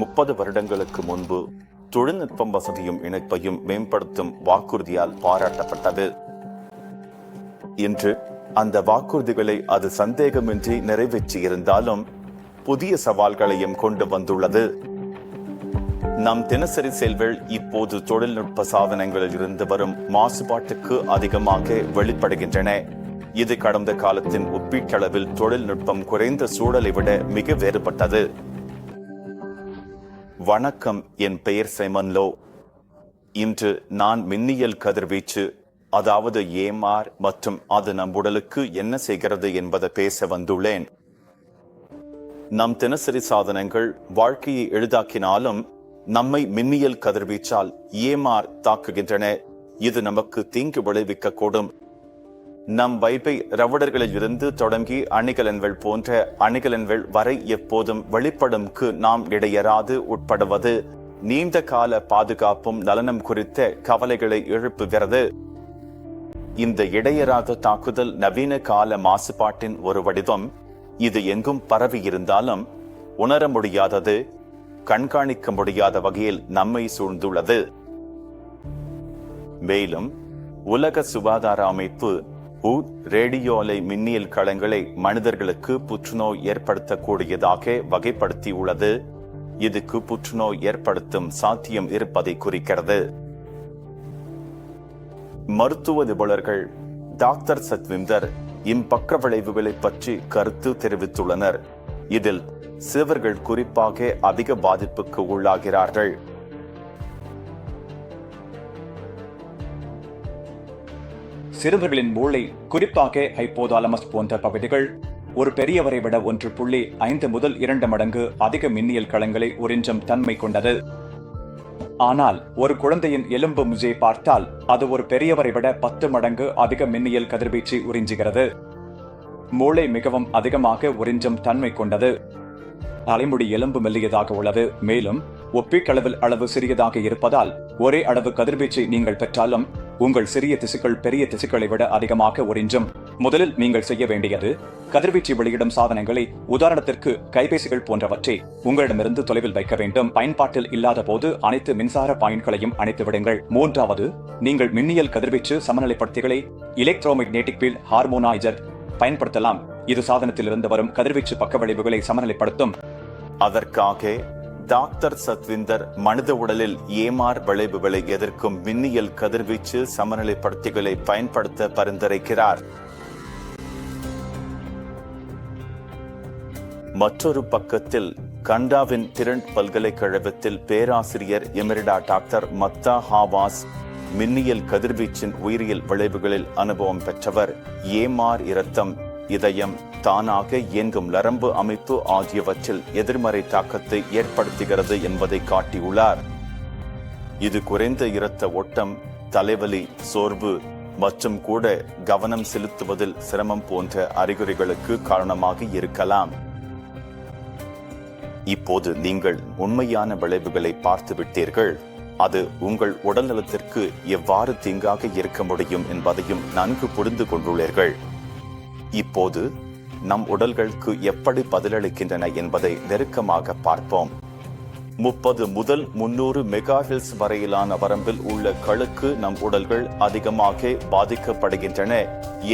30 வருடங்களுக்கு முன்பு தொழில்நுட்பம் வசதியும் இணைப்பையும் மேம்படுத்தும் வாக்குறுதியால் பாராட்டப்பட்டது. இன்று அந்த வாக்குறுதிகளை அது சந்தேகமின்றி நிறைவேற்றியிருந்தாலும் புதிய சவால்களையும் கொண்டு வந்துள்ளது. நம் தினசரி செயல்கள் இப்போது தொழில்நுட்ப சாதனங்களில் இருந்து வரும் மாசுபாட்டுக்கு அதிகமாக வெளிப்படுகின்றன. இது கடந்த காலத்தின் ஒப்பீட்டளவில் தொழில்நுட்பம் குறைந்த சூழலை விட மிக வேறுபட்டது. வணக்கம், என் பெயர் சைமன் லோ. இன்று நான் மின்னியல் கதிர்வீச்சு, அதாவது ஏமார் மற்றும் அது நம் உடலுக்கு என்ன செய்கிறது என்பதை பேச வந்துள்ளேன். நம் தினசரி சாதனங்கள் வாழ்க்கையை எளிதாக்கினாலும் நம்மை மின்னியல் கதிர்வீச்சால் ஏமார் தாக்குகின்றன. இது நமக்கு தீங்கு விளைவிக்க கூடும். நம் வைபை ரவுடர்களில் இருந்து தொடங்கி அணிகலன்கள் போன்ற அணிகலன்கள் வரை எப்போதும் வெளிப்படும்க்கு நாம் இடையறாது உட்படுவது நீண்ட கால பாதுகாப்பும் நலனும் குறித்த கவலைகளை எழுப்புகிறது. இந்த இடையறாத தாக்குதல் நவீன கால மாசுபாட்டின் ஒரு வடிவம். இது எங்கும் பரவி இருந்தாலும் உணர முடியாதது, கண்காணிக்க முடியாத வகையில் நம்மை சூழ்ந்துள்ளது. மேலும் உலக சுகாதார அமைப்பு ரேடியோ அலை மின்னியல் களங்களை மனிதர்களுக்கு புற்றுநோய் ஏற்படுத்தக்கூடியதாக வகைப்படுத்தியுள்ளது. இதுக்கு புற்றுநோய் ஏற்படுத்தும் சாத்தியம் இருப்பதை குறிக்கிறது. மருத்துவ நிபுணர்கள் டாக்டர் சத்விந்தர் பக்க விளைவுகளை பற்றி கருத்து தெரிவித்துள்ளனர். இதில் சிறுவர்கள் குறிப்பாக அதிக பாதிப்புக்கு உள்ளாகிறார்கள். சிறுவர்களின் மூளை, குறிப்பாக ஹைப்போதாலமஸ் போன்ற பகுதிகள் ஒரு பெரியவரை விட 1.5 முதல் 2 மடங்கு அதிக மின்னியல் களங்களை உறிஞ்சும் தன்மை கொண்டது. ஆனால் ஒரு குழந்தையின் எலும்பு முஜை பார்த்தால் அது ஒரு பெரியவரை விட 10 மடங்கு அதிக மின்னியல் கதிர்வீச்சு உறிஞ்சுகிறது. மூளை மிகவும் அதிகமாக உறிஞ்சும் தன்மை கொண்டது. தலைமுடி எலும்பு மெல்லியதாக உள்ளது. மேலும் ஒப்பீட்டளவில் அளவு சிறியதாக இருப்பதால் ஒரே அளவு கதிர்வீச்சை நீங்கள் பெற்றாலும் உங்கள் சிறிய திசுக்கள் பெரிய திசுக்களை விட அதிகமாக உறிஞ்சும். முதலில் நீங்கள் செய்ய வேண்டியது கதிர்வீச்சு வெளியிடும் சாதனங்களை, உதாரணத்திற்கு கைபேசிகள் போன்றவற்றை, உங்களிடமிருந்து தொலைவில் வைக்க வேண்டும். பயன்பாட்டில் இல்லாத போது அனைத்து மின்சார பாயிண்ட்களையும் அணைத்து விடுங்கள். 3வது, நீங்கள் மின்னியல் கதிர்வீச்சு சமநிலைப்படுத்திகளை, எலக்ட்ரோமேக்னெட்டிக் ஃபீல்ட் ஹார்மோனைசர் பயன்படுத்தலாம். இது சாதனத்திலிருந்து வரும் கதிர்வீச்சு பக்க விளைவுகளை சமநிலைப்படுத்தும். அதற்காக டாக்டர் சத்விந்தர் மனித உடலில் ஏமார் விளைவுகளை எதிர்க்கும் மின்னியல் கதிர்வீச்சு சமநிலைப்படுத்திகளை பயன்படுத்த பரிந்துரைக்கிறார். மற்றொரு பக்கத்தில் கண்டாவின் திரண்ட் பல்கலைக்கழகத்தில் பேராசிரியர் எமிரிடா டாக்டர் மத்தா ஹாவாஸ் மின்னியல் கதிர்வீச்சின் உயிரியல் விளைவுகளில் அனுபவம் பெற்றவர். ஏமார் இரத்தம், இதயம், தானாக இயங்கும் நரம்பு அமைப்பு ஆகியவற்றில் எதிர்மறை தாக்கத்தை ஏற்படுத்துகிறது என்பதை காட்டியுள்ளார். இது குறைந்த இரத்த ஓட்டம், தலைவலி, சோர்வு மற்றும் கூட கவனம் செலுத்துவதில் சிரமம் போன்ற அறிகுறிகளுக்கு காரணமாக இருக்கலாம். இப்போது நீங்கள் உண்மையான விளைவுகளை பார்த்து விட்டீர்கள். அது உங்கள் உடல் நலத்திற்கு எவ்வாறு தீங்காக இருக்க முடியும் என்பதையும் நன்கு புரிந்து கொண்டுள்ளீர்கள். இப்போது நம் உடல்களுக்கு எப்படி பதிலளிக்கின்றன என்பதை நெருக்கமாக பார்ப்போம். 30 முதல் 300 மெகாஹெர்ட்ஸ் வரையிலான வரம்பில் உள்ள களுக்கு நம் உடல்கள் அதிகமாக பாதிக்கப்படுகின்றன.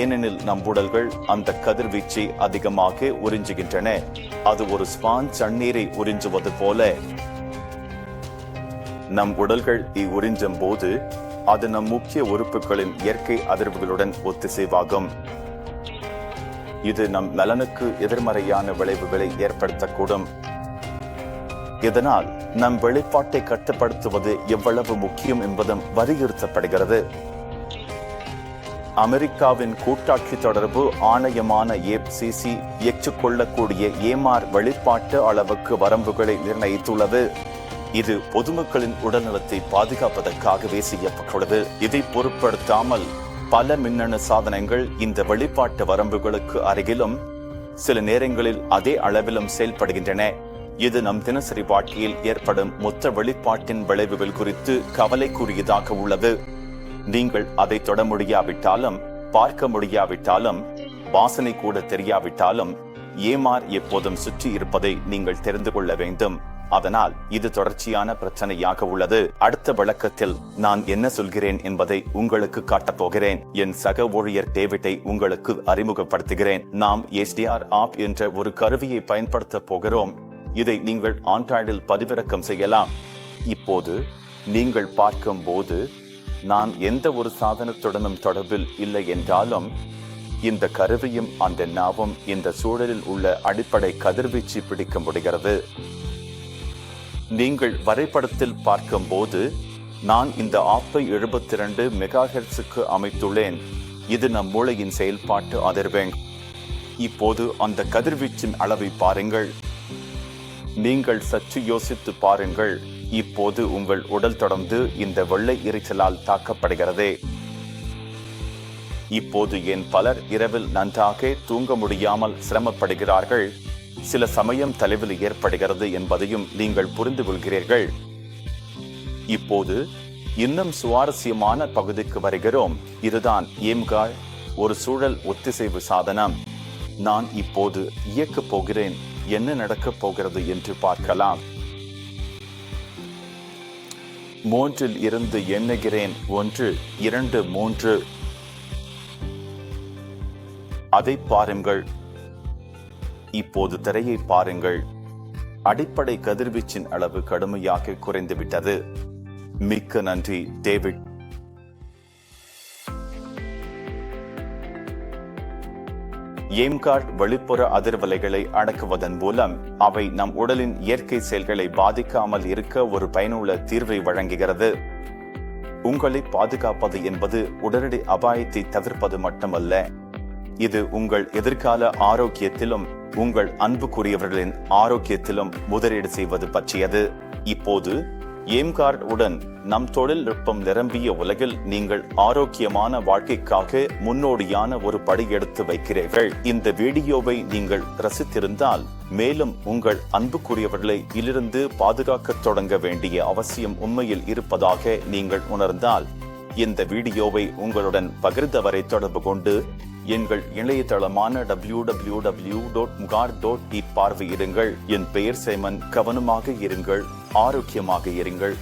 ஏனெனில் நம் உடல்கள் அந்த கதிர்வீச்சை அதிகமாக உறிஞ்சுகின்றன. அது ஒரு ஸ்பாஞ்ச் தண்ணீரை உறிஞ்சுவது போல. நம் உடல்கள் உறிஞ்சும் போது அது நம் முக்கிய உறுப்புகளின் இயற்கை அதிர்வுகளுடன் ஒத்திசைவாகும். இது நம் நலனுக்கு எதிர்மறையான விளைவுகளை ஏற்படுத்தக்கூடும். இதனால் நம் வெளிப்பாட்டை கட்டுப்படுத்துவது எவ்வளவு முக்கியம் என்பதும் வலியுறுத்தப்படுகிறது. அமெரிக்காவின் கூட்டாட்சி தொடர்பு ஆணையமான FCC ஏற்றுக்கொள்ளக்கூடிய ஏமார் வெளிப்பாட்டு அளவுக்கு வரம்புகளை நிர்ணயித்துள்ளது. இது பொதுமக்களின் உடல்நலத்தை பாதுகாப்பதற்காகவே செய்யப்பட்டுள்ளது. இதை பொருட்படுத்தாமல் பல மின்னணு சாதனங்கள் இந்த வெளிப்பாட்டு வரம்புகளுக்கு அருகிலும் சில நேரங்களில் அதே அளவிலும் செயல்படுகின்றன. இது நம் தினசரி வாழ்க்கையில் ஏற்படும் மொத்த வெளிப்பாட்டின் விளைவுகள் குறித்து கவலைக்குரியதாக உள்ளது. நீங்கள் அதை தொட முடியாவிட்டாலும், பார்க்க முடியாவிட்டாலும், வாசனை கூட தெரியாவிட்டாலும் ஏமார் எப்போதும் சுற்றி இருப்பதை நீங்கள் தெரிந்து கொள்ள வேண்டும். அதனால் இது தொடர்ச்சியான பிரச்சனையாக உள்ளது. அடுத்த விளக்கத்தில் நான் என்ன சொல்கிறேன் என்பதை உங்களுக்கு காட்டப் போகிறேன். என் சக ஊழியர் டேவிட்டை உங்களுக்கு அறிமுகப்படுத்துகிறேன். நாம் SDR ஆப் என்ற ஒரு கருவியை பயன்படுத்த போகிறோம். இதை நீங்கள் ஆண்ட்ராய்டில் பதிவிறக்கம் செய்யலாம். இப்போது நீங்கள் பார்க்கும் போது நான் எந்த ஒரு சாதனத்துடனும் தொடர்பில் இல்லை என்றாலும் இந்த கருவியும் அந்த நாவும் இந்த சூழலில் உள்ள அடிப்படை கதிர்வீச்சு பிடிக்க முடிகிறது. நீங்கள் வரைபடத்தில் பார்க்கும் போது நான் இந்த ஆப்பை 72 மெகாஹெர்ட்ஸுக்கு அமைத்துள்ளேன். இது நம் மூளையின் செயல்பாட்டு அதிர்வெண். இப்போது அந்த கதிர்வீச்சின் அளவை பாருங்கள். நீங்கள் சற்று யோசித்து பாருங்கள். இப்போது உங்கள் உடல் தொடர்ந்து இந்த வெள்ளை இரைச்சலால் தாக்கப்படுகிறது. இப்போது ஏன் பலர் இரவில் நன்றாக தூங்க முடியாமல் சிரமப்படுகிறார்கள், சில சமயம் தலைவலி ஏற்படுகிறது என்பதையும் நீங்கள் புரிந்து கொள்கிறீர்கள். இப்போது இன்னும் சுவாரஸ்யமான பகுதிக்கு வருகிறோம். இதுதான் ஏம்கார், ஒரு சூழல் ஒத்திசைவு சாதனம். நான் இப்போது இயக்கப் போகிறேன். என்ன நடக்கப் போகிறது என்று பார்க்கலாம். 3 இருந்து எண்ணுகிறேன். 1 2 3. அதை பாருங்கள். இப்போது திரையை பாருங்கள். அடிப்படை கதிர்வீச்சின் அளவு கடுமையாக குறைந்துவிட்டது. மிக்க நன்றி டேவிட். ஏம்கார்ட் வெளிப்புற அதிர்வலைகளை அடக்குவதன் மூலம் அவை நம் உடலின் இயற்கை செயல்களை பாதிக்காமல் இருக்க ஒரு பயனுள்ள தீர்வை வழங்குகிறது. உங்களை பாதுகாப்பது என்பது உடனடி அபாயத்தை தவிர்ப்பது மட்டுமல்ல, இது உங்கள் எதிர்கால ஆரோக்கியத்திலும் உங்கள் அன்புக்குரியவர்களின் ஆரோக்கியத்திலும் முதலீடு செய்வது பற்றியது. இப்போது ஏம்கார்ட் உடன் நம் தொழில்நுட்பம் நிரம்பிய உலகில் நீங்கள் ஆரோக்கியமான வாழ்க்கைக்காக முன்னோடியான ஒரு படி எடுத்து வைக்கிறீர்கள். இந்த வீடியோவை நீங்கள் ரசித்திருந்தால் மேலும் உங்கள் அன்புக்குரியவர்களை இதிலிருந்து பாதுகாக்க தொடங்க வேண்டிய அவசியம் உண்மையில் இருப்பதாக நீங்கள் உணர்ந்தால் இந்த வீடியோவை உங்களுடன் பகிர்ந்தவரை தொடர்பு கொண்டு எங்கள் இணையதளமான www.mgaard.it பார்வையிடுங்கள். என் பெயர் சைமன். கவனமாக இருங்கள், ஆரோக்கியமாக இருங்கள்.